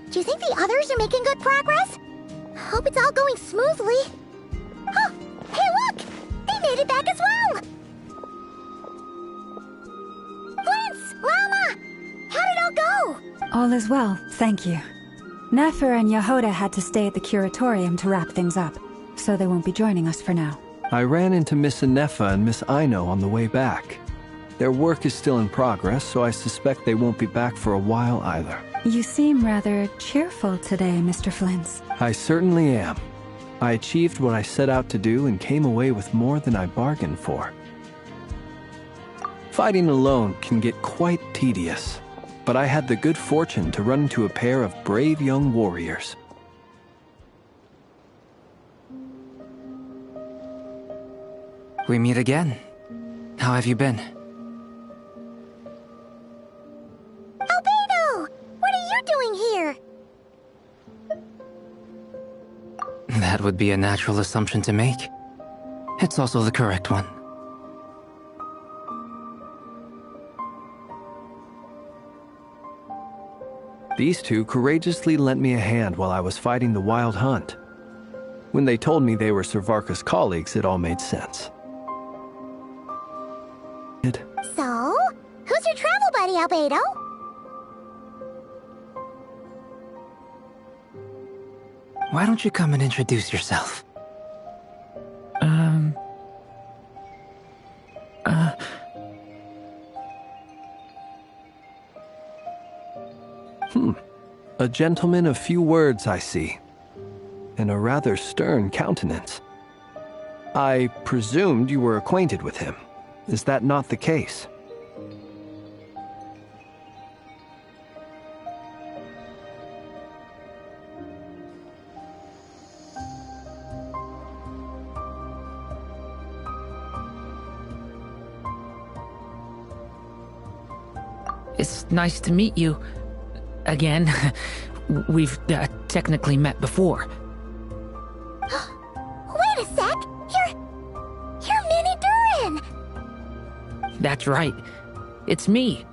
Do you think the others are making good progress? Hope it's all going smoothly. Oh, hey look! They made it back as well! Prince! Lama! How did it all go? All is well, thank you. Nefer and Yahoda had to stay at the curatorium to wrap things up, so they won't be joining us for now. I ran into Miss Anefa and Miss Aino on the way back. Their work is still in progress, so I suspect they won't be back for a while either. You seem rather cheerful today, Mr. Flintz. I certainly am. I achieved what I set out to do and came away with more than I bargained for. Fighting alone can get quite tedious, but I had the good fortune to run into a pair of brave young warriors. We meet again. How have you been? Albedo! What are you doing here? That would be a natural assumption to make. It's also the correct one. These two courageously lent me a hand while I was fighting the Wild Hunt. When they told me they were Servarka's colleagues, it all made sense. So, who's your travel buddy, Albedo? Why don't you come and introduce yourself? A gentleman of few words, I see, and a rather stern countenance. I presumed you were acquainted with him. Is that not the case? It's nice to meet you. Again. We've technically met before. Wait a sec! You're Minnie Durin! That's right. It's me.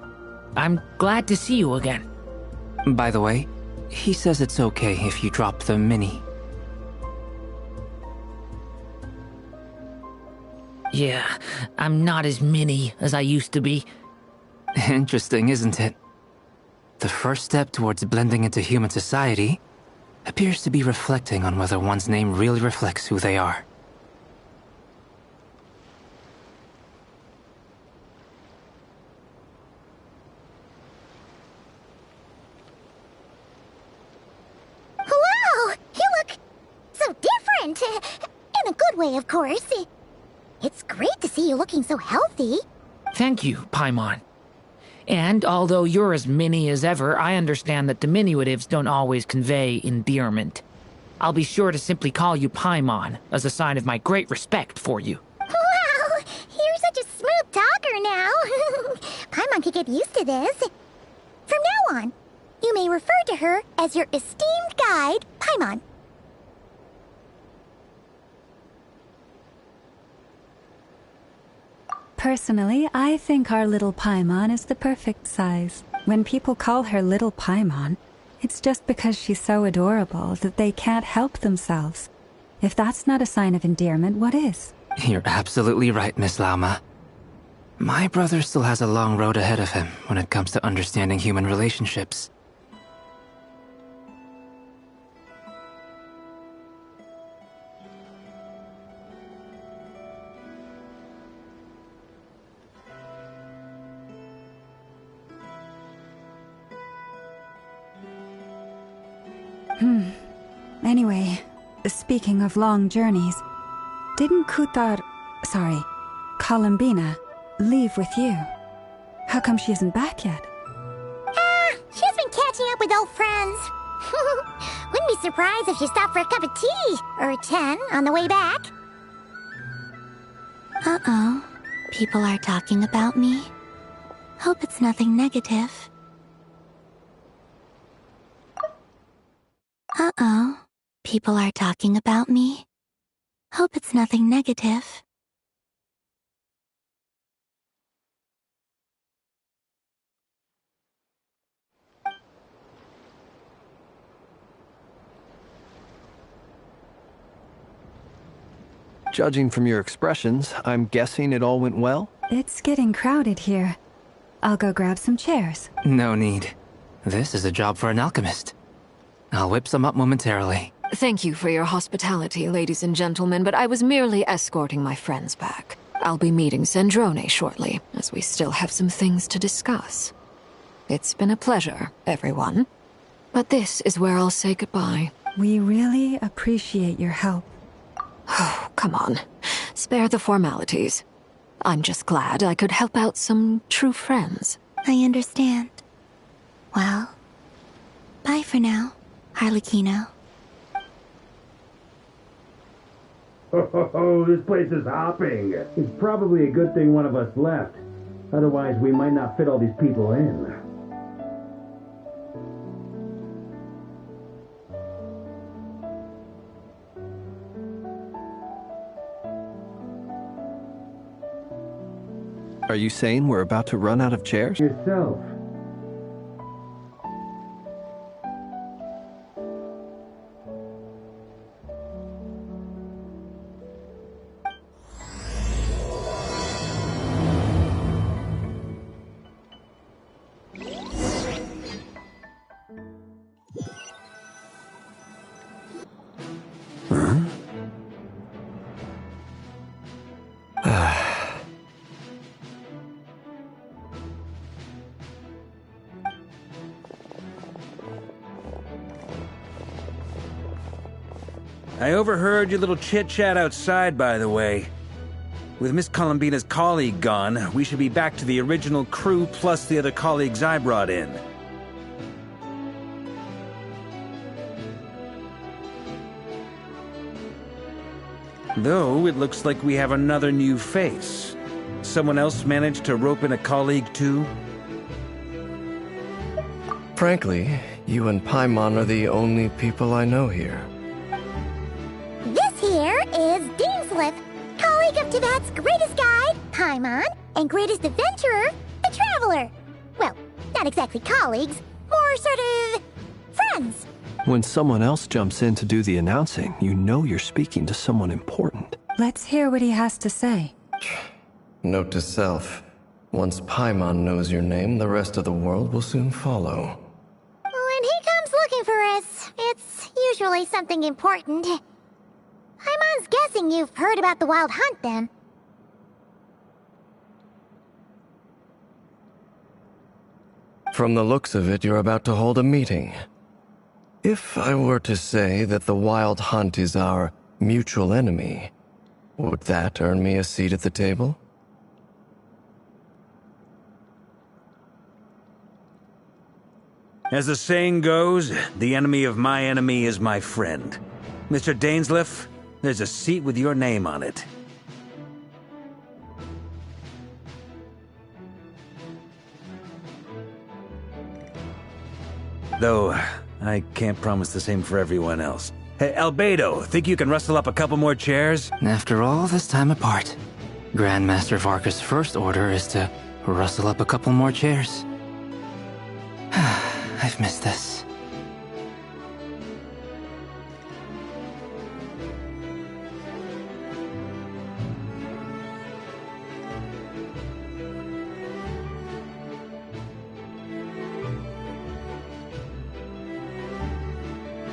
I'm glad to see you again. By the way, he says it's okay if you drop the mini. Yeah, I'm not as mini as I used to be. Interesting, isn't it? The first step towards blending into human society appears to be reflecting on whether one's name really reflects who they are. Wow! You look so different! In a good way, of course. It's great to see you looking so healthy. Thank you, Paimon. And although you're as mini as ever, I understand that diminutives don't always convey endearment. I'll be sure to simply call you Paimon, as a sign of my great respect for you. Wow! You're such a smooth talker now. Paimon could get used to this. From now on, you may refer to her as your esteemed guide, Paimon. Personally, I think our little Paimon is the perfect size. When people call her Little Paimon, it's just because she's so adorable that they can't help themselves. If that's not a sign of endearment, what is? You're absolutely right, Miss Lauma. My brother still has a long road ahead of him when it comes to understanding human relationships. Anyway, speaking of long journeys, didn't Columbina, leave with you? How come she isn't back yet? She's been catching up with old friends. Wouldn't be surprised if she stopped for a cup of tea or 10 on the way back. Uh-oh. People are talking about me. Hope it's nothing negative. Uh-oh. People are talking about me. Hope it's nothing negative. Judging from your expressions, I'm guessing it all went well? It's getting crowded here. I'll go grab some chairs. No need. This is a job for an alchemist. I'll whip some up momentarily. Thank you for your hospitality, ladies and gentlemen, but I was merely escorting my friends back. I'll be meeting Sandrone shortly, as we still have some things to discuss. It's been a pleasure, everyone. But this is where I'll say goodbye. We really appreciate your help. Oh, come on. Spare the formalities. I'm just glad I could help out some true friends. I understand. Well, bye for now, Harlequino. Oh, this place is hopping. It's probably a good thing one of us left. Otherwise, we might not fit all these people in. Are you saying we're about to run out of chairs? Yourself. I overheard your little chit-chat outside, by the way. With Miss Columbina's colleague gone, we should be back to the original crew plus the other colleagues I brought in. Though, it looks like we have another new face. Someone else managed to rope in a colleague too? Frankly, you and Paimon are the only people I know here. This here is Dainsleif, colleague of Tibet's greatest guide, Paimon, and greatest adventurer, the Traveler. Well, not exactly colleagues, more sort of friends. When someone else jumps in to do the announcing, you know you're speaking to someone important. Let's hear what he has to say. Note to self. Once Paimon knows your name, the rest of the world will soon follow. When he comes looking for us, it's usually something important. Paimon's guessing you've heard about the Wild Hunt, then. From the looks of it, you're about to hold a meeting. If I were to say that the Wild Hunt is our mutual enemy, would that earn me a seat at the table? As the saying goes, the enemy of my enemy is my friend. Mr. Dainsleif, there's a seat with your name on it. Though, I can't promise the same for everyone else. Hey, Albedo, think you can rustle up a couple more chairs? After all this time apart, Grandmaster Varka's first order is to rustle up a couple more chairs. I've missed this.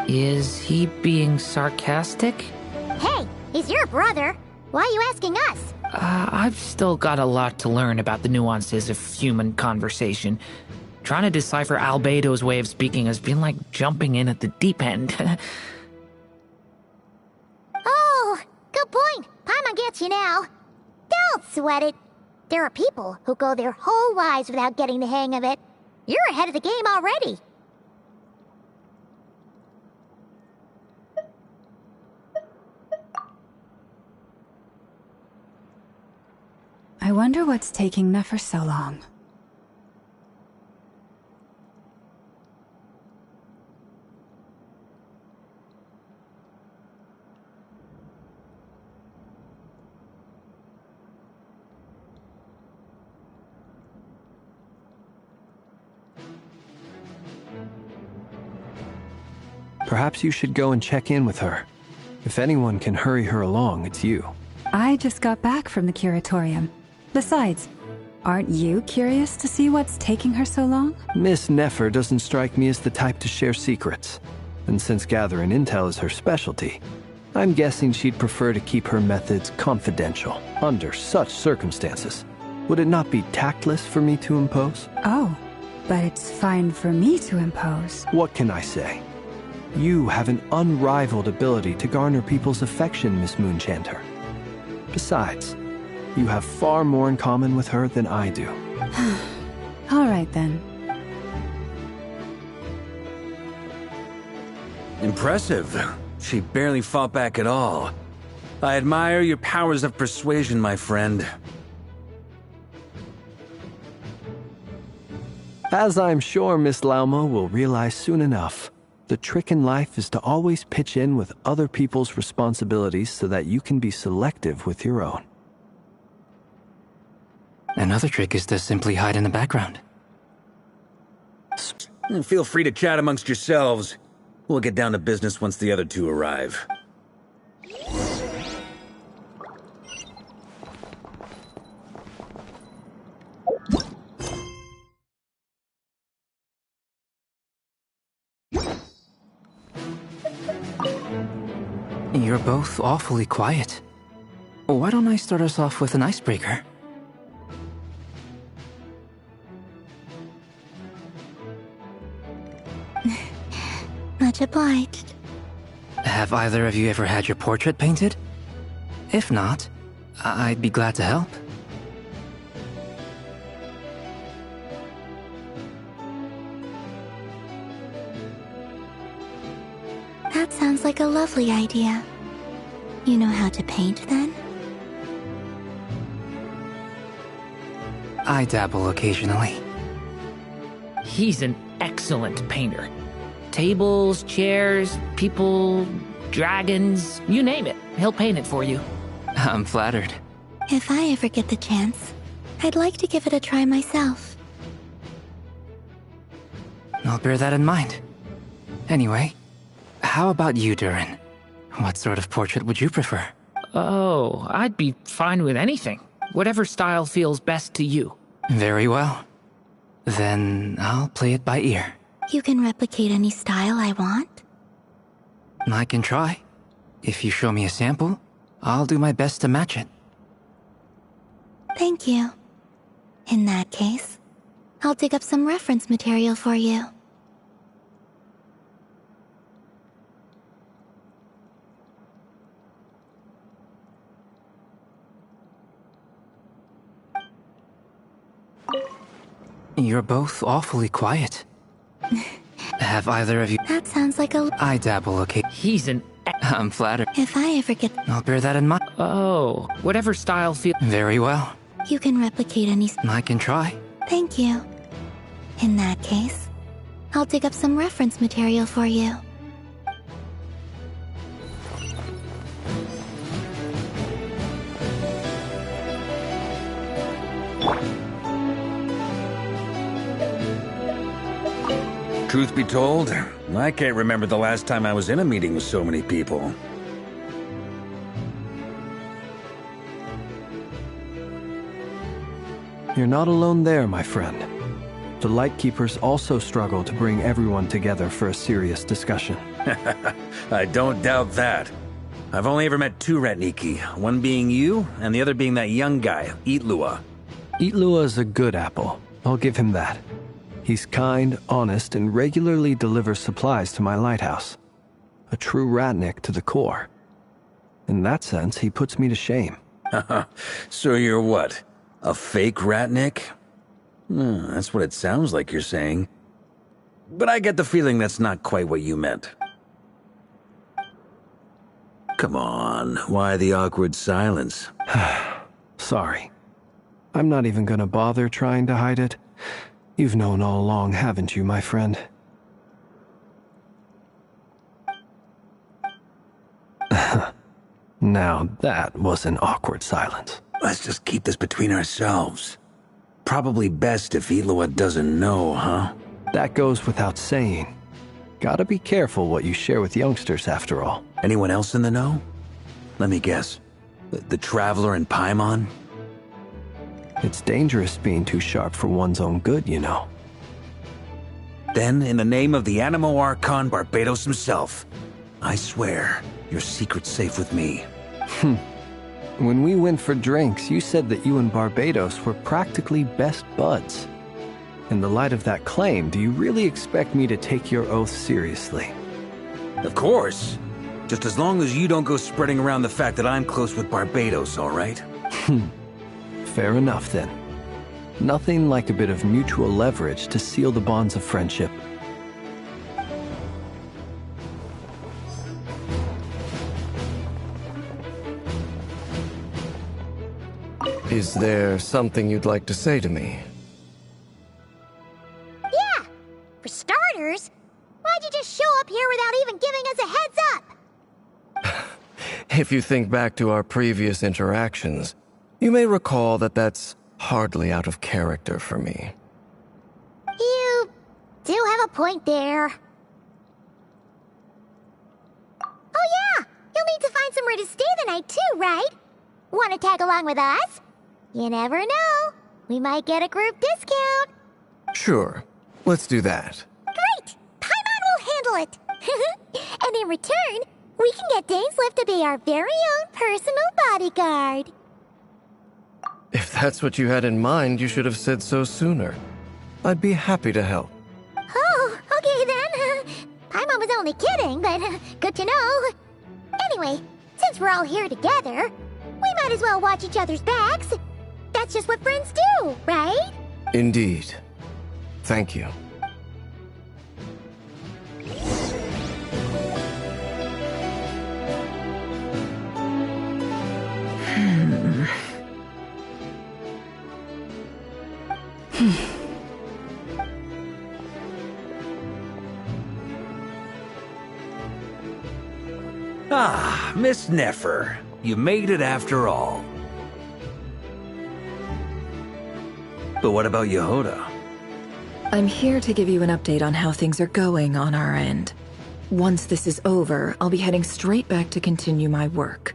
Is he being sarcastic? Hey, he's your brother. Why are you asking us? I've still got a lot to learn about the nuances of human conversation. Trying to decipher Albedo's way of speaking has been like jumping in at the deep end. Oh, good point. Paimon gets you now. Don't sweat it. There are people who go their whole lives without getting the hang of it. You're ahead of the game already. I wonder what's taking Nefer so long. Perhaps you should go and check in with her. If anyone can hurry her along, it's you. I just got back from the curatorium. Besides, aren't you curious to see what's taking her so long? Miss Nefer doesn't strike me as the type to share secrets. And since gathering intel is her specialty, I'm guessing she'd prefer to keep her methods confidential under such circumstances. Would it not be tactless for me to impose? Oh, but it's fine for me to impose. What can I say? You have an unrivaled ability to garner people's affection, Miss Moonchanter. Besides, you have far more in common with her than I do. All right, then. Impressive. She barely fought back at all. I admire your powers of persuasion, my friend. As I'm sure Miss Lauma will realize soon enough, the trick in life is to always pitch in with other people's responsibilities so that you can be selective with your own. Another trick is to simply hide in the background. Feel free to chat amongst yourselves. We'll get down to business once the other two arrive. You're both awfully quiet. Why don't I start us off with an icebreaker? Much obliged. Have either of you ever had your portrait painted? If not, I'd be glad to help. That sounds like a lovely idea. You know how to paint, then? I dabble occasionally. He's an excellent painter. Tables, chairs, people, dragons, you name it. He'll paint it for you. I'm flattered. If I ever get the chance, I'd like to give it a try myself. I'll bear that in mind. Anyway, how about you, Durin? What sort of portrait would you prefer? Oh, I'd be fine with anything. Whatever style feels best to you. Very well. Then I'll play it by ear. You can replicate any style I want? I can try. If you show me a sample, I'll do my best to match it. Thank you. In that case, I'll dig up some reference material for you. You're both awfully quiet. Have either of you... That sounds like a... I dabble, okay? He's an... I'm flattered. If I ever get... I'll bear that in mind. Oh, whatever style feels... Very well. You can replicate any... I can try. Thank you. In that case, I'll dig up some reference material for you. Truth be told, I can't remember the last time I was in a meeting with so many people. You're not alone there, my friend. The Lightkeepers also struggle to bring everyone together for a serious discussion. I don't doubt that. I've only ever met two Ratniki, one being you, and the other being that young guy, Itlua. Itlua is a good apple. I'll give him that. He's kind, honest, and regularly delivers supplies to my lighthouse. A true ratnik to the core. In that sense, he puts me to shame. So you're what? A fake ratnik? That's what it sounds like you're saying. But I get the feeling that's not quite what you meant. Come on, why the awkward silence? Sorry. I'm not even gonna bother trying to hide it. You've known all along, haven't you, my friend? Now that was an awkward silence. Let's just keep this between ourselves. Probably best if Eloa doesn't know, huh? That goes without saying. Gotta be careful what you share with youngsters, after all. Anyone else in the know? Let me guess. The Traveler and Paimon? It's dangerous being too sharp for one's own good, you know. Then, in the name of the Animo Archon Barbados himself, I swear, your secret's safe with me. When we went for drinks, you said that you and Barbados were practically best buds. In the light of that claim, do you really expect me to take your oath seriously? Of course. Just as long as you don't go spreading around the fact that I'm close with Barbados, all right? Fair enough, then. Nothing like a bit of mutual leverage to seal the bonds of friendship. Is there something you'd like to say to me? Yeah! For starters, why'd you just show up here without even giving us a heads up? If you think back to our previous interactions, you may recall that that's hardly out of character for me. You do have a point there. Oh yeah! You'll need to find somewhere to stay the night too, right? Want to tag along with us? You never know. We might get a group discount. Sure. Let's do that. Great! Paimon will handle it. And in return, we can get Dainslift to be our very own personal bodyguard. If that's what you had in mind, you should have said so sooner. I'd be happy to help. Oh, okay then. Paimon was only kidding, but good to know. Anyway, since we're all here together, we might as well watch each other's backs. That's just what friends do, right? Indeed. Thank you. Ah, Miss Nefer. You made it after all. But what about Yehoda? I'm here to give you an update on how things are going on our end. Once this is over, I'll be heading straight back to continue my work.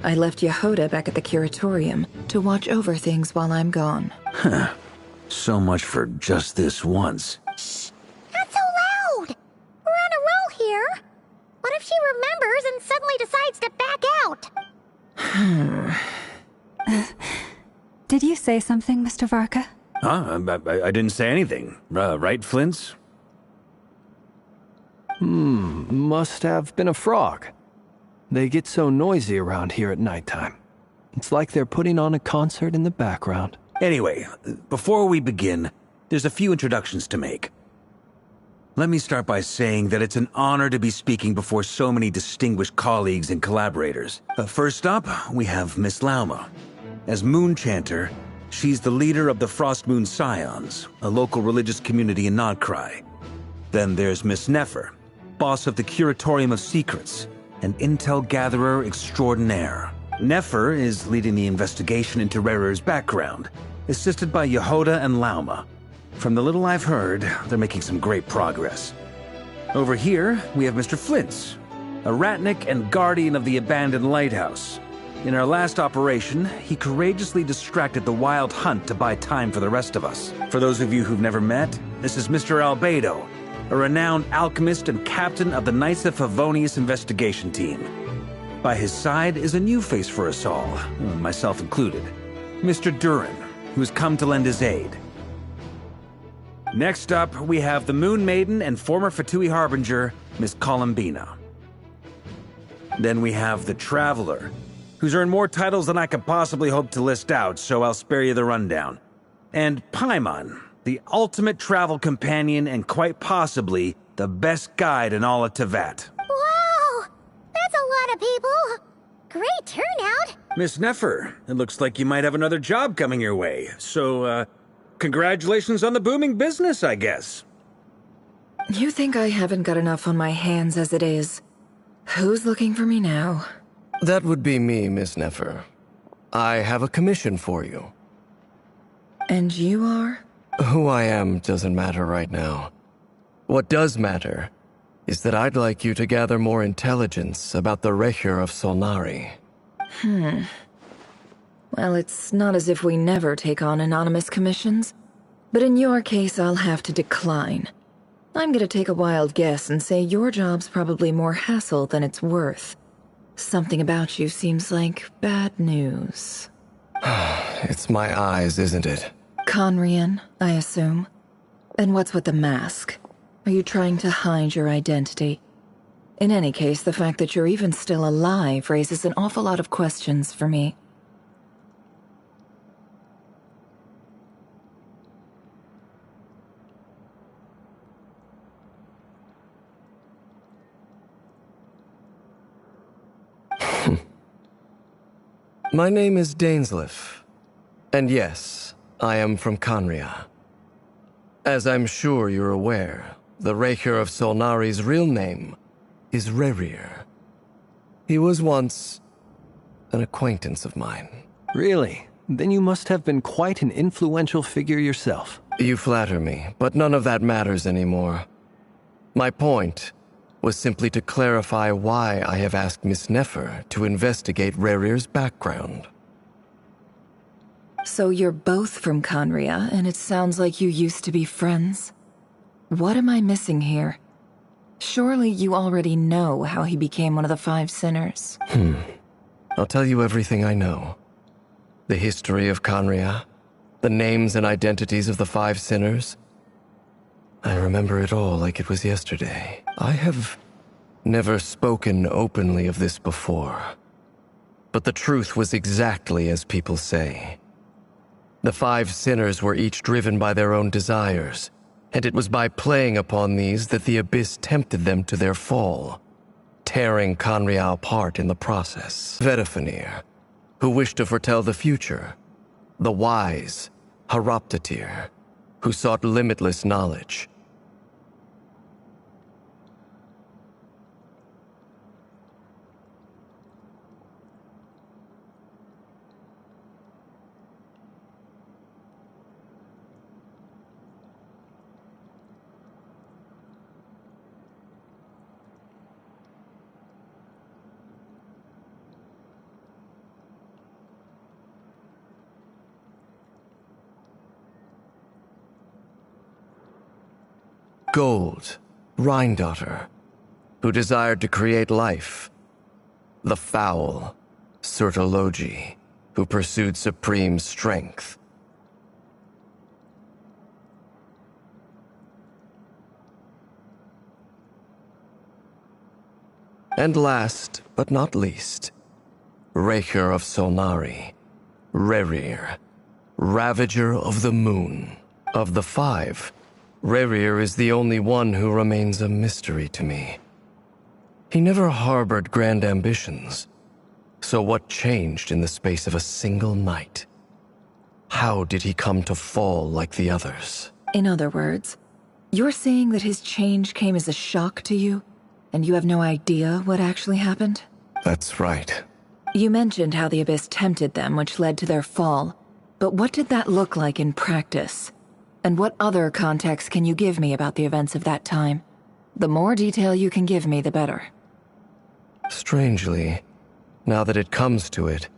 I left Yehoda back at the curatorium to watch over things while I'm gone. Huh. So much for just this once. Shh! Not so loud! We're on a roll here. What if she remembers and suddenly decides to back out? Did you say something, Mr. Varka? Huh? I didn't say anything. Right, Flint's? Must have been a frog. They get so noisy around here at nighttime. It's like they're putting on a concert in the background. Anyway, before we begin, there's a few introductions to make. Let me start by saying that it's an honor to be speaking before so many distinguished colleagues and collaborators. First up, we have Miss Lauma. As Moon Chanter, she's the leader of the Frost Moon Scions, a local religious community in Nodcry. Then there's Miss Nefer, boss of the Curatorium of Secrets, an intel gatherer extraordinaire. Nefer is leading the investigation into Rerer's background, assisted by Yehoda and Lauma. From the little I've heard, they're making some great progress. Over here, we have Mr. Flint's, a ratnik and guardian of the abandoned lighthouse. In our last operation, he courageously distracted the Wild Hunt to buy time for the rest of us. For those of you who've never met, this is Mr. Albedo, a renowned alchemist and captain of the Knights of Favonius investigation team. By his side is a new face for us all, myself included, Mr. Durin, who's come to lend his aid. Next up, we have the Moon Maiden and former Fatui Harbinger, Miss Columbina. Then we have the Traveler, who's earned more titles than I could possibly hope to list out, so I'll spare you the rundown. And Paimon, the ultimate travel companion and quite possibly the best guide in all of Teyvat. Wow! That's a lot of people! Great turnout! Miss Nefer, it looks like you might have another job coming your way, so, congratulations on the booming business, I guess. You think I haven't got enough on my hands as it is? Who's looking for me now? That would be me, Miss Nefer. I have a commission for you. And you are? Who I am doesn't matter right now. What does matter is that I'd like you to gather more intelligence about the Recher of Solnari. Well, it's not as if we never take on anonymous commissions. But in your case, I'll have to decline. I'm gonna take a wild guess and say your job's probably more hassle than it's worth. Something about you seems like bad news. It's my eyes, isn't it? Conrian, I assume. And what's with the mask? Are you trying to hide your identity? In any case, the fact that you're even still alive raises an awful lot of questions for me. My name is Dainsleif, and yes, I am from Conria. As I'm sure you're aware, the Recher of Solnari's real name is Rerir. He was once an acquaintance of mine. Really? Then you must have been quite an influential figure yourself. You flatter me, but none of that matters anymore. My point was simply to clarify why I have asked Miss Nefer to investigate Rerir's background. So you're both from Conria, and it sounds like you used to be friends? What am I missing here? Surely you already know how he became one of the Five Sinners. I'll tell you everything I know. The history of Conria, the names and identities of the Five Sinners. I remember it all like it was yesterday. I have never spoken openly of this before. But the truth was exactly as people say. The Five Sinners were each driven by their own desires, and it was by playing upon these that the Abyss tempted them to their fall, tearing Conria apart in the process. Vedifenir, who wished to foretell the future. The wise, Haroptatir, who sought limitless knowledge. Gold, Rhine-daughter, who desired to create life. The foul, Sertologi, who pursued supreme strength. And last, but not least, Recher of Solnari, Rerir, Ravager of the Moon. Of the five, Rerir is the only one who remains a mystery to me. He never harbored grand ambitions. So what changed in the space of a single night? How did he come to fall like the others? In other words, you're saying that his change came as a shock to you, and you have no idea what actually happened? That's right. You mentioned how the Abyss tempted them, which led to their fall. But what did that look like in practice? And what other context can you give me about the events of that time? The more detail you can give me, the better. Strangely, now that it comes to it,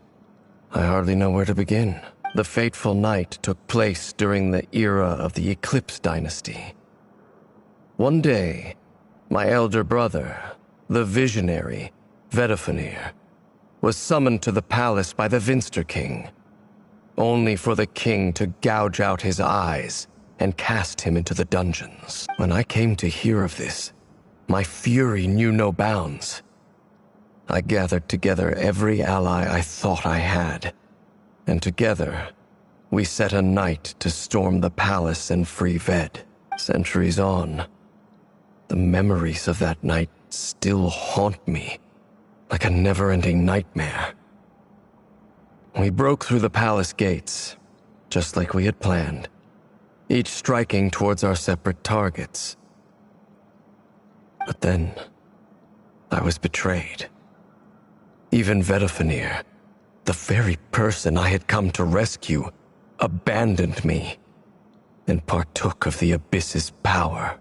I hardly know where to begin. The fateful night took place during the era of the Eclipse Dynasty. One day, my elder brother, the visionary, Vedifenir, was summoned to the palace by the Vinster King, only for the king to gouge out his eyes and cast him into the dungeons. When I came to hear of this, my fury knew no bounds. I gathered together every ally I thought I had, and together we set a night to storm the palace and free Ved. Centuries on, the memories of that night still haunt me like a never-ending nightmare. We broke through the palace gates, just like we had planned, each striking towards our separate targets. But then, I was betrayed. Even Vedafenir, the very person I had come to rescue, abandoned me and partook of the Abyss's power.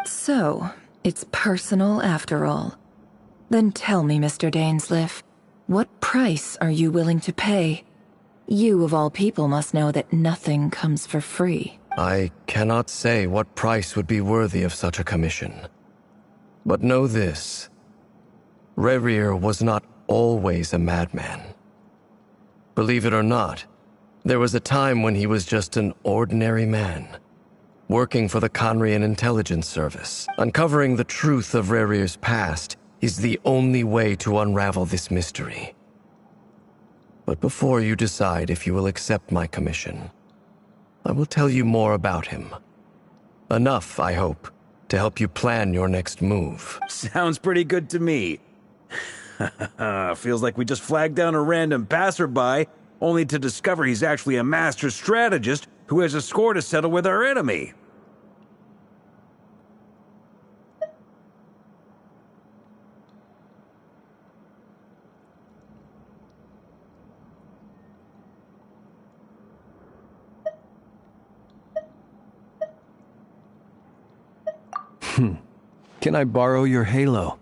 So, it's personal after all. Then tell me, Mr. Dainsleif, what price are you willing to pay? You, of all people, must know that nothing comes for free. I cannot say what price would be worthy of such a commission. But know this. Rerir was not always a madman. Believe it or not, there was a time when he was just an ordinary man, working for the Conrian Intelligence Service. Uncovering the truth of Rerir's past is the only way to unravel this mystery. But before you decide if you will accept my commission, I will tell you more about him. Enough, I hope, to help you plan your next move. Sounds pretty good to me. Feels like we just flagged down a random passerby, only to discover he's actually a master strategist who has a score to settle with our enemy. Can I borrow your halo?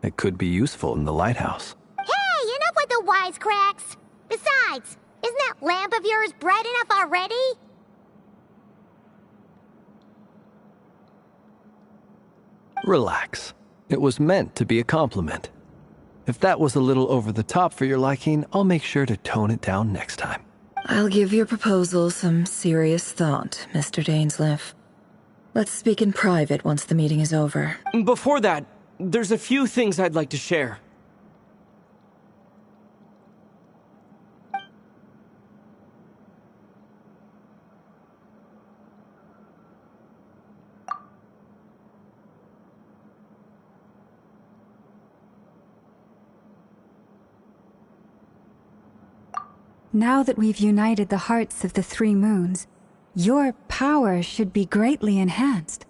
It could be useful in the lighthouse. Hey, enough with the wisecracks! Besides, isn't that lamp of yours bright enough already? Relax. It was meant to be a compliment. If that was a little over the top for your liking, I'll make sure to tone it down next time. I'll give your proposal some serious thought, Mr. Dainsleif. Let's speak in private once the meeting is over. Before that, there's a few things I'd like to share. Now that we've united the hearts of the three moons, your power should be greatly enhanced.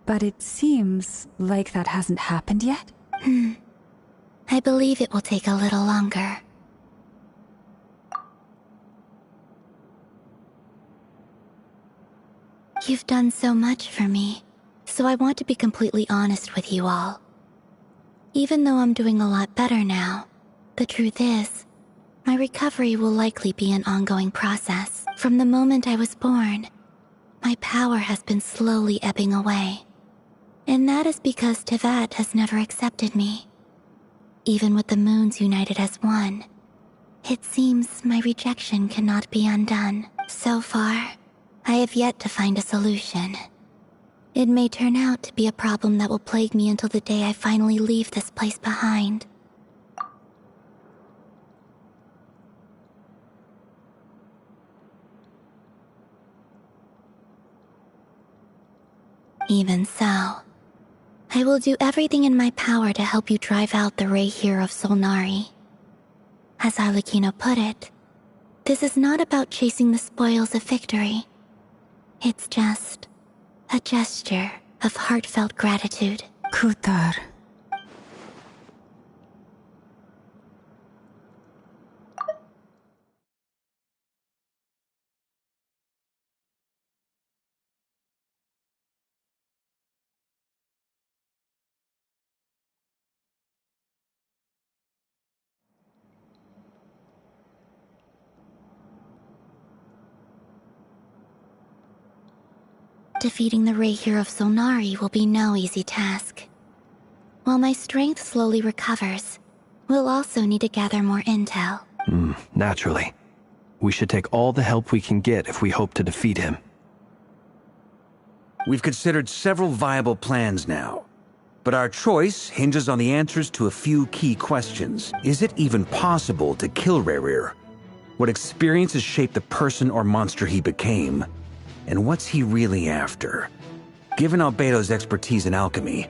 But it seems like that hasn't happened yet. I believe it will take a little longer. You've done so much for me, so I want to be completely honest with you all. Even though I'm doing a lot better now, the truth is, my recovery will likely be an ongoing process. From the moment I was born, my power has been slowly ebbing away. And that is because Tevat has never accepted me. Even with the moons united as one, it seems my rejection cannot be undone. So far, I have yet to find a solution. It may turn out to be a problem that will plague me until the day I finally leave this place behind. Even so, I will do everything in my power to help you drive out the Rayhir of Solnari. As Arlecchino put it, this is not about chasing the spoils of victory. It's just a gesture of heartfelt gratitude. Kutar. Defeating the Rayhir of Solnari will be no easy task. While my strength slowly recovers, we'll also need to gather more intel. Naturally. We should take all the help we can get if we hope to defeat him. We've considered several viable plans now, but our choice hinges on the answers to a few key questions. Is it even possible to kill Rerir? What experiences shaped the person or monster he became? And what's he really after? Given Albedo's expertise in alchemy,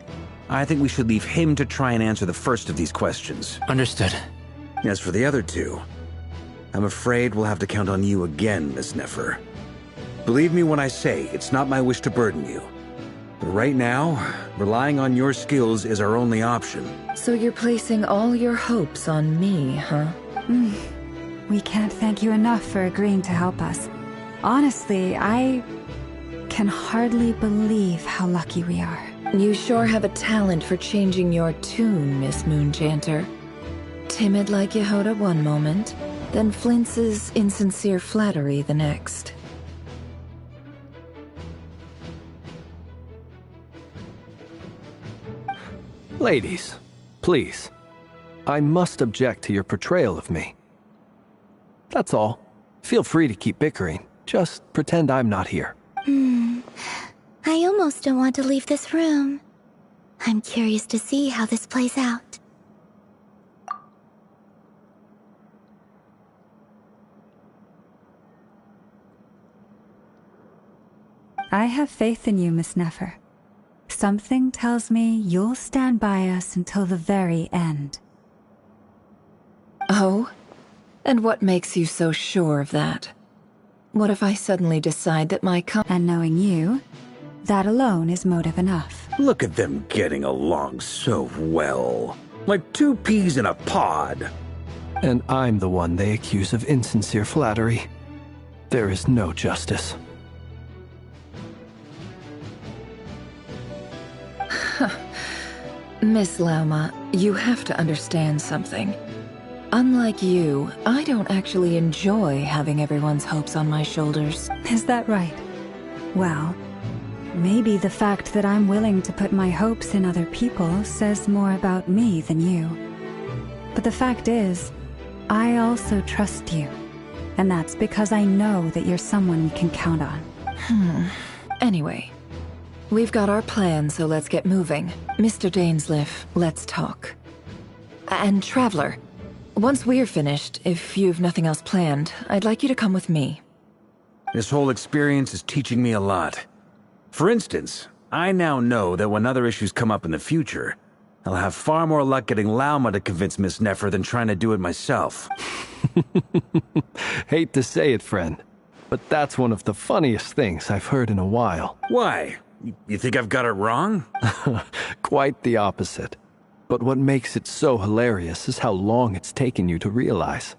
I think we should leave him to try and answer the first of these questions. Understood. As for the other two, I'm afraid we'll have to count on you again, Miss Nefer. Believe me when I say it's not my wish to burden you. But right now, relying on your skills is our only option. So you're placing all your hopes on me, huh? We can't thank you enough for agreeing to help us. Honestly, I can hardly believe how lucky we are. You sure have a talent for changing your tune, Miss Moonchanter. Timid like Yehoda one moment, then flinches insincere flattery the next. Ladies, please. I must object to your portrayal of me. That's all. Feel free to keep bickering. Just pretend I'm not here. I almost don't want to leave this room. I'm curious to see how this plays out. I have faith in you, Miss Nefer. Something tells me you'll stand by us until the very end. Oh? And what makes you so sure of that? What if I suddenly decide that And knowing you, that alone is motive enough. Look at them getting along so well. Like two peas in a pod. And I'm the one they accuse of insincere flattery. There is no justice. Miss Lauma, you have to understand something. Unlike you, I don't actually enjoy having everyone's hopes on my shoulders. Is that right? Well, maybe the fact that I'm willing to put my hopes in other people says more about me than you. But the fact is, I also trust you. And that's because I know that you're someone we can count on. Anyway, we've got our plan, so let's get moving. Mr. Dainsleif, let's talk. And Traveler, once we're finished, if you've nothing else planned, I'd like you to come with me. This whole experience is teaching me a lot. For instance, I now know that when other issues come up in the future, I'll have far more luck getting Lauma to convince Miss Nefer than trying to do it myself. Hate to say it, friend, but that's one of the funniest things I've heard in a while. Why? You think I've got it wrong? Quite the opposite. But what makes it so hilarious is how long it's taken you to realize.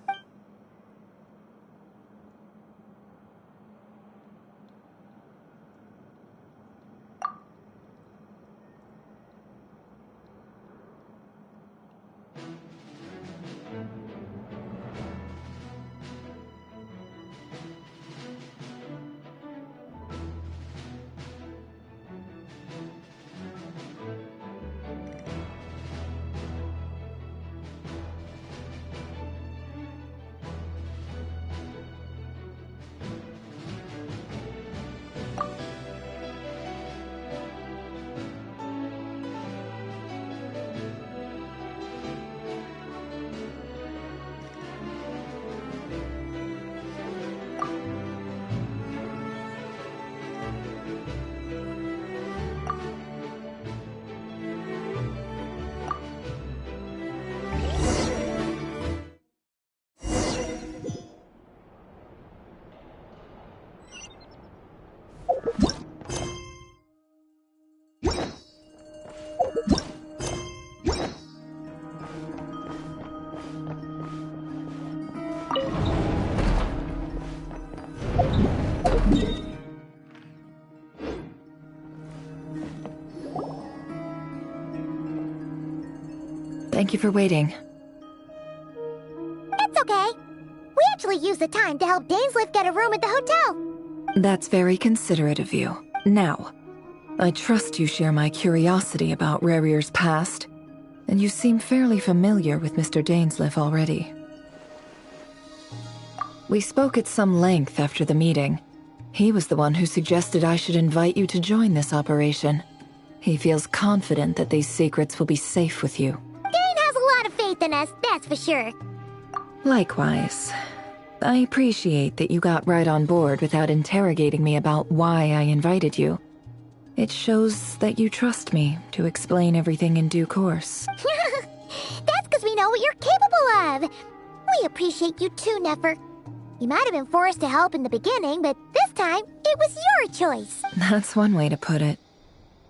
Thank you for waiting. It's okay. We actually used the time to help Dainsleif get a room at the hotel. That's very considerate of you. Now, I trust you share my curiosity about Rerir's past, and you seem fairly familiar with Mr. Dainsleif already. We spoke at some length after the meeting. He was the one who suggested I should invite you to join this operation. He feels confident that these secrets will be safe with you. Dane has a lot of faith in us, that's for sure. Likewise. I appreciate that you got right on board without interrogating me about why I invited you. It shows that you trust me to explain everything in due course. That's because we know what you're capable of. We appreciate you too, Nefer. You might have been forced to help in the beginning, but this time, it was your choice. That's one way to put it.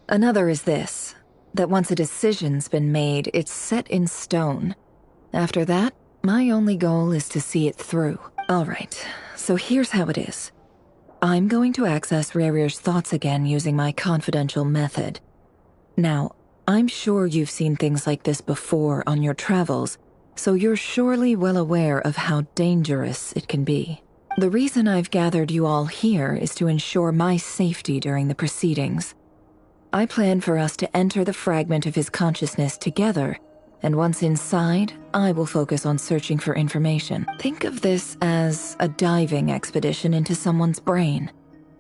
Another is this, that once a decision's been made, it's set in stone. After that, my only goal is to see it through. Alright, so here's how it is. I'm going to access Rerir's thoughts again using my confidential method. Now, I'm sure you've seen things like this before on your travels, so you're surely well aware of how dangerous it can be. The reason I've gathered you all here is to ensure my safety during the proceedings. I plan for us to enter the fragment of his consciousness together, and once inside, I will focus on searching for information. Think of this as a diving expedition into someone's brain.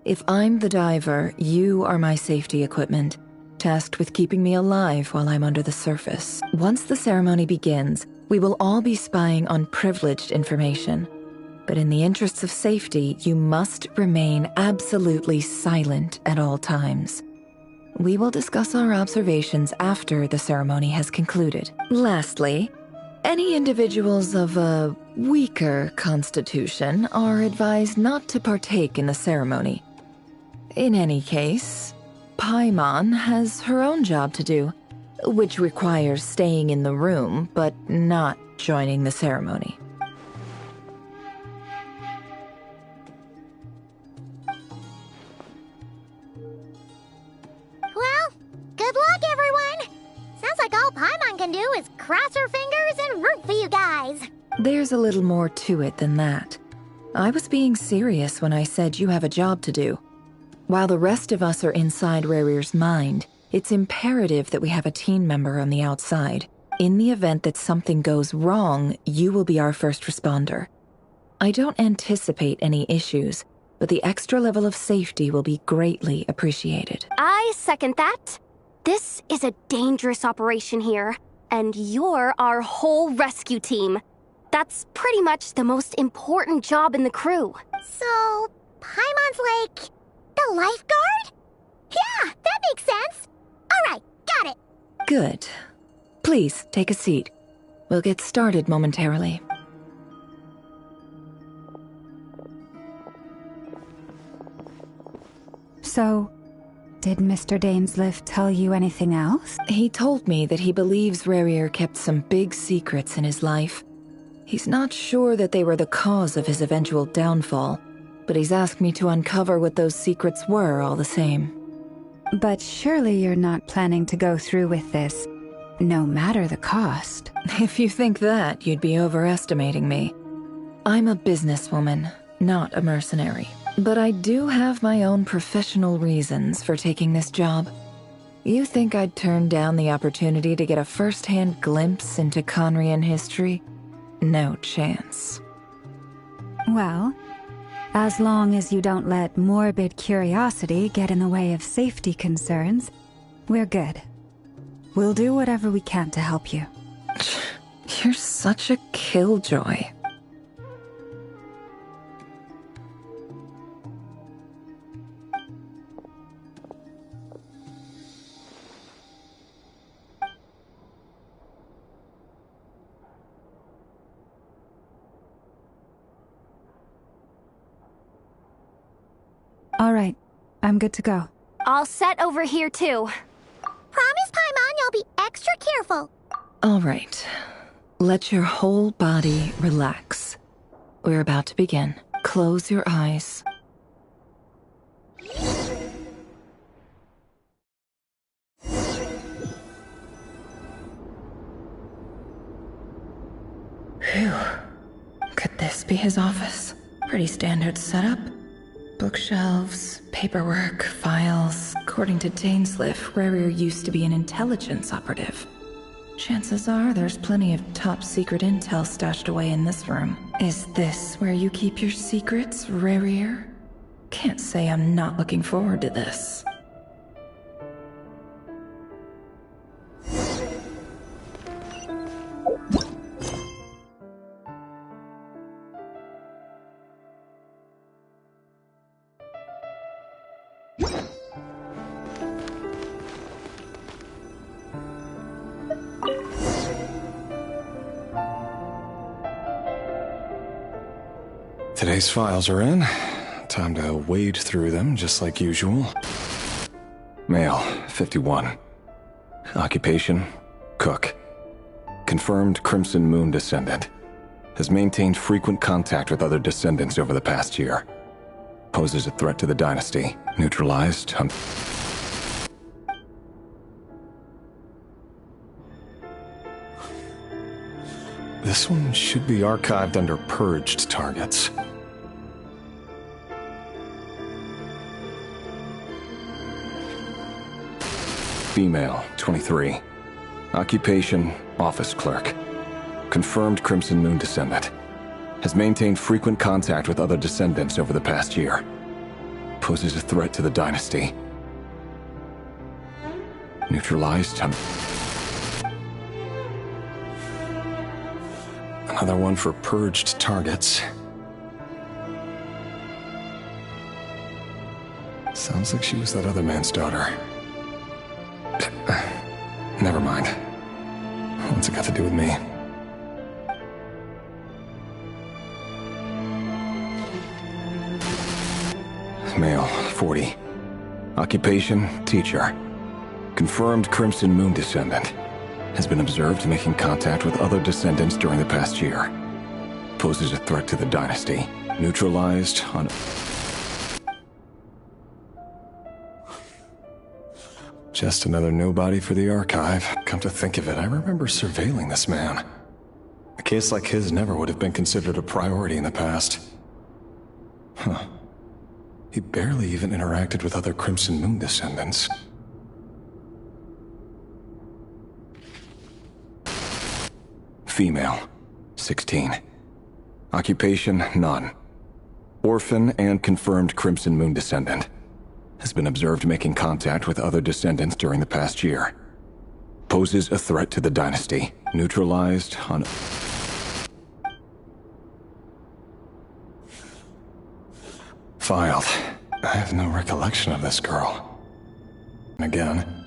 If I'm the diver, you are my safety equipment, tasked with keeping me alive while I'm under the surface. Once the ceremony begins, we will all be spying on privileged information. But in the interests of safety, you must remain absolutely silent at all times. We will discuss our observations after the ceremony has concluded. Lastly, any individuals of a weaker constitution are advised not to partake in the ceremony. In any case, Paimon has her own job to do, which requires staying in the room but not joining the ceremony. Well, good luck, everyone. Sounds like all Paimon can do is cross her fingers and root for you guys. There's a little more to it than that. I was being serious when I said you have a job to do. While the rest of us are inside Rerir's mind, it's imperative that we have a team member on the outside. In the event that something goes wrong, you will be our first responder. I don't anticipate any issues, but the extra level of safety will be greatly appreciated. I second that. This is a dangerous operation here, and you're our whole rescue team. That's pretty much the most important job in the crew. So, Paimon's like the lifeguard? Yeah, that makes sense. All right, got it. Good. Please, take a seat. We'll get started momentarily. So, did Mr. Dainsliff tell you anything else? He told me that he believes Rerir kept some big secrets in his life. He's not sure that they were the cause of his eventual downfall, but he's asked me to uncover what those secrets were all the same. But surely you're not planning to go through with this, no matter the cost. If you think that, you'd be overestimating me. I'm a businesswoman, not a mercenary. But I do have my own professional reasons for taking this job. You think I'd turn down the opportunity to get a first-hand glimpse into Conrian history? No chance. Well, as long as you don't let morbid curiosity get in the way of safety concerns, we're good. We'll do whatever we can to help you. You're such a killjoy. All right, I'm good to go. All set over here, too. Promise, Paimon, you'll be extra careful. All right. Let your whole body relax. We're about to begin. Close your eyes. Phew. Could this be his office? Pretty standard setup. Bookshelves, paperwork, files. According to Dainsliff, Rerir used to be an intelligence operative. Chances are there's plenty of top secret intel stashed away in this room. Is this where you keep your secrets, Rarier? Can't say I'm not looking forward to this. Today's files are in. Time to wade through them, just like usual. Male, 51. Occupation, cook. Confirmed Crimson Moon descendant. Has maintained frequent contact with other descendants over the past year. Poses a threat to the dynasty. Neutralized on... This one should be archived under purged targets. Female, 23. Occupation, office clerk. Confirmed Crimson Moon descendant. Has maintained frequent contact with other descendants over the past year. Poses a threat to the dynasty. Neutralized on... Another one for purged targets. Sounds like she was that other man's daughter. Never mind. What's it got to do with me? Male, 40. Occupation, teacher. Confirmed Crimson Moon descendant. Has been observed making contact with other descendants during the past year. Poses a threat to the dynasty. Neutralized on... Just another nobody for the archive. Come to think of it, I remember surveilling this man. A case like his never would have been considered a priority in the past. Huh. He barely even interacted with other Crimson Moon descendants. Female, 16. Occupation, none. Orphan and confirmed Crimson Moon descendant. Has been observed making contact with other descendants during the past year. Poses a threat to the dynasty. Neutralized on... Filed. I have no recollection of this girl. And again,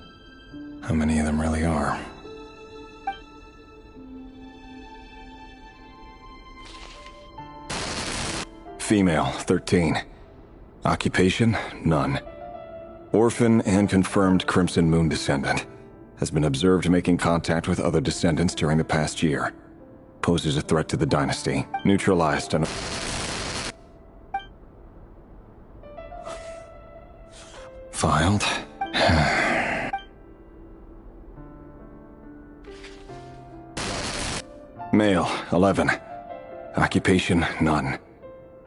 how many of them really are? Female, 13. Occupation, none. Orphan and confirmed Crimson Moon descendant. Has been observed making contact with other descendants during the past year. Poses a threat to the dynasty. Neutralized on... Filed. Male, 11. Occupation, none.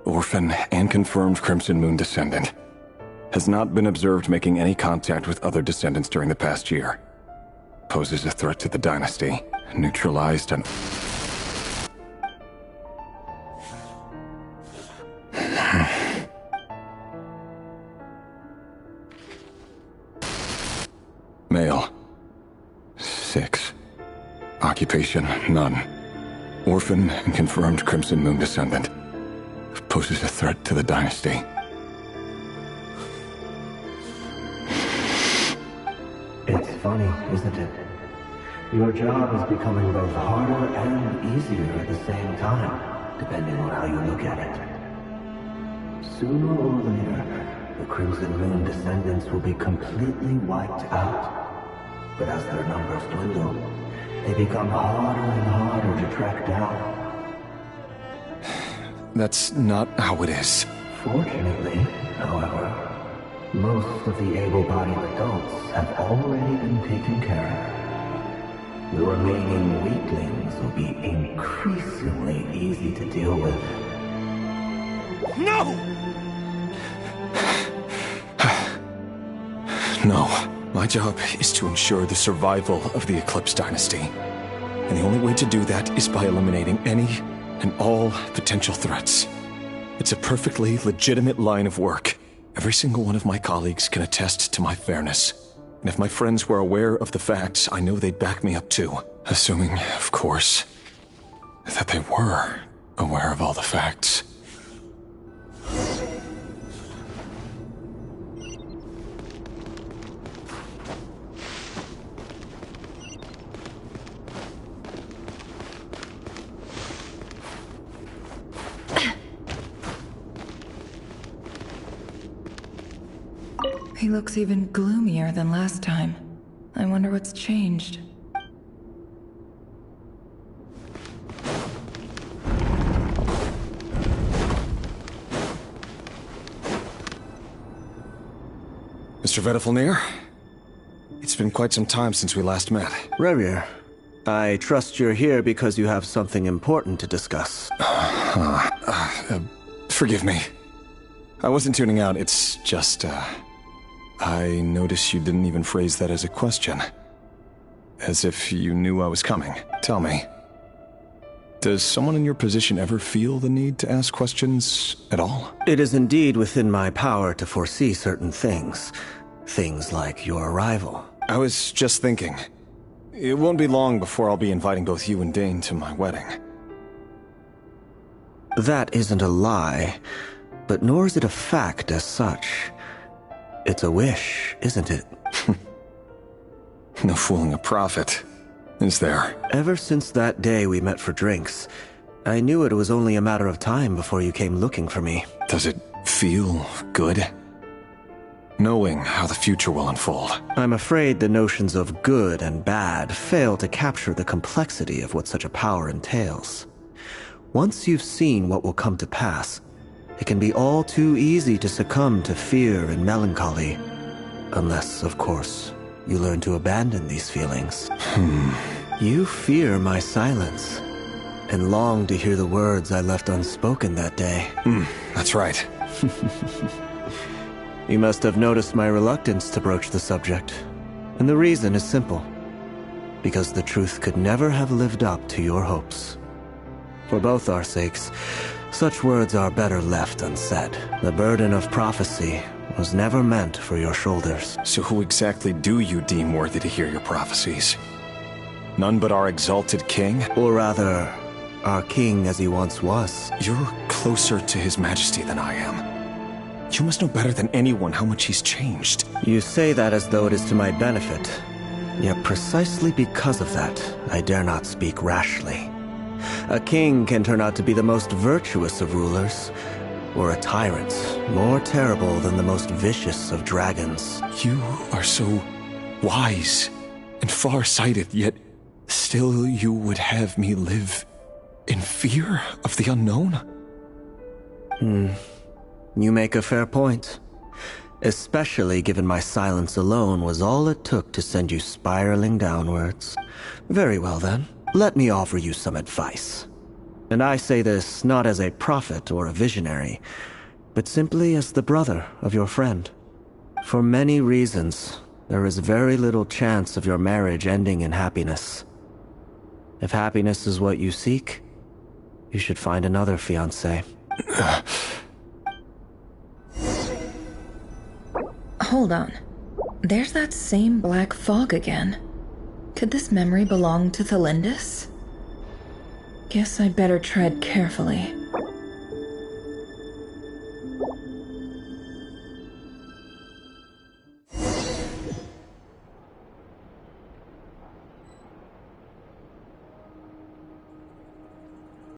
Orphan and confirmed Crimson Moon descendant. Has not been observed making any contact with other descendants during the past year. Poses a threat to the dynasty. Neutralized on... Male. 6. Occupation, none. Orphan and confirmed Crimson Moon descendant. Poses a threat to the dynasty. It's funny, isn't it? Your job is becoming both harder and easier at the same time, depending on how you look at it. Sooner or later, the Crimson Moon descendants will be completely wiped out. But as their numbers dwindle, they become harder and harder to track down. That's not how it is. Fortunately, however, most of the able-bodied adults have already been taken care of. The remaining weaklings will be increasingly easy to deal with. No! No. My job is to ensure the survival of the Eclipse Dynasty. And the only way to do that is by eliminating any and all potential threats. It's a perfectly legitimate line of work. Every single one of my colleagues can attest to my fairness. And if my friends were aware of the facts, I know they'd back me up too. Assuming, of course, that they were aware of all the facts. He looks even gloomier than last time. I wonder what's changed. Mr. Vedifalnir? It's been quite some time since we last met. Rerir, I trust you're here because you have something important to discuss. Forgive me. I wasn't tuning out, it's just, I noticed you didn't even phrase that as a question. As if you knew I was coming. Tell me, does someone in your position ever feel the need to ask questions at all? It is indeed within my power to foresee certain things. Things like your arrival. I was just thinking. It won't be long before I'll be inviting both you and Dane to my wedding. That isn't a lie, but nor is it a fact as such. It's a wish, isn't it? No fooling a prophet, is there? Ever since that day we met for drinks, I knew it was only a matter of time before you came looking for me. Does it feel good? Knowing how the future will unfold. I'm afraid the notions of good and bad fail to capture the complexity of what such a power entails. Once you've seen what will come to pass, it can be all too easy to succumb to fear and melancholy. Unless, of course, you learn to abandon these feelings. You fear my silence, and long to hear the words I left unspoken that day. That's right. You must have noticed my reluctance to broach the subject. And the reason is simple. Because the truth could never have lived up to your hopes. For both our sakes, such words are better left unsaid. The burden of prophecy was never meant for your shoulders. So who exactly do you deem worthy to hear your prophecies? None but our exalted king? Or rather, our king as he once was. You're closer to his majesty than I am. You must know better than anyone how much he's changed. You say that as though it is to my benefit. Yet precisely because of that, I dare not speak rashly. A king can turn out to be the most virtuous of rulers, or a tyrant more terrible than the most vicious of dragons. You are so wise and far-sighted, yet still you would have me live in fear of the unknown? You make a fair point. Especially given my silence alone was all it took to send you spiraling downwards. Very well then, let me offer you some advice. And I say this not as a prophet or a visionary, but simply as the brother of your friend. For many reasons, there is very little chance of your marriage ending in happiness. If happiness is what you seek, you should find another fiancé. Hold on. There's that same black fog again. Could this memory belong to Thelindis? Guess I'd better tread carefully.